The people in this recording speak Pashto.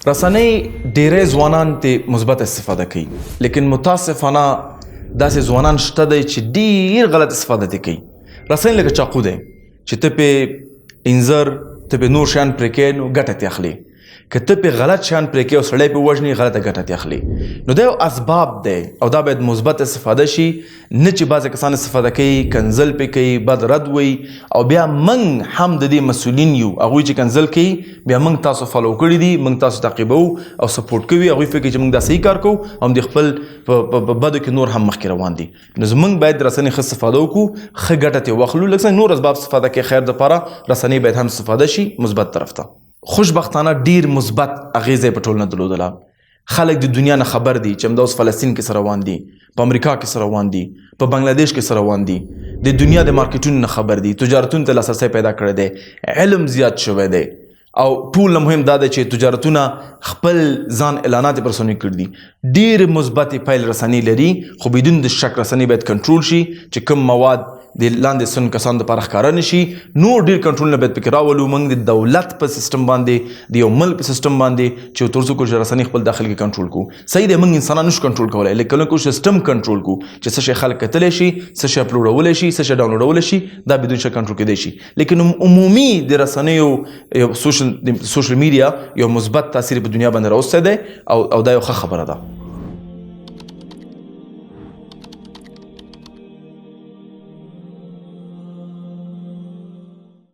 رسنۍ ډېری ځوانان ته مثبت استفاده کوي، لیکن متاسفانه داسې ځوانان شته دی چې ډېر غلط استفاده ترې کوي. رسنۍ لکه چاقو دی چې ته پې انځر ته پې نور شیان پرې کوې نو ګټه ترې اخلي. که ته پې غلط شیان پرې کوې او سړی پې وژني غلطه ګټه ترې اخلي. نو دا یو اسباب دی او دا باید مثبت استفاده شي، نه چې بعضې کسان استفاده کوي کنځل پې کوي، بد رد وایي او بیا موږ هم د دې مسؤلین یو. هغوی چې کنځل کوي بیا موږ تاسو فالو کړي دي، موږ تاسو تعقیبوو او سپورټ کوي. هغوی فکر چې موږ دا صحیح کار کوو او د خپل په بدو کې نور هم مخکې روان دي. نو زموږ باید رسنۍ ښه استفاده وکړو، ښه ګټه ترې واخلو. لږ څه نور اسباب استفاده کوي خیر دپاره، رسنۍ باید هم استفاده شي مثبت طرف ته. خوشبختانه ډیر مثبت اغیزه په ټولنه درلودله. خلک د دنیا نه خبر دي چې همدا اوس فلسطین کې سره روان دي، په امریکا کې سره روان دي، په بنگلادیش کې سره روان دي، د دنیا د مارکیټونو نه خبر دي، تجارتونو ته لاسرسی پیدا کړی دی، علم زیات شوی دی او ټول نه مهم دا دی چې تجارتونه خپل ځان اعلانات پر رسنیو کړي دي. ډیر مثبت پیل رسنۍ لري، خو بدون د شک رسنۍ باید کنټرول شي چې کوم مواد د لاندې سن کسانو دپاره ښکاره نه شي. نور ډېر کنټرولونه باید پکې راولو. موږ د دولت په سیسټم باندې، د یو ملک په سیسټم باندې چې تر څو کوشش رسنۍ خپل داخل کې کنټرول کړو. صحیح دی موږ انسانان نشو کنټرول کولی، لیکن کوم سیسټم کنټرول کړو چې څه شی خلک کتلی شي، څه شی اپلوډولی شي، څه شی ډاونلوډولی شي، دا بدون شک کنټرول کېدی شي. لیکن عمومي د رسنیو سوشل میډیا یو مثبت تاثیر په دنیا باندې راوستی دی او دا یو ښه خبره ده.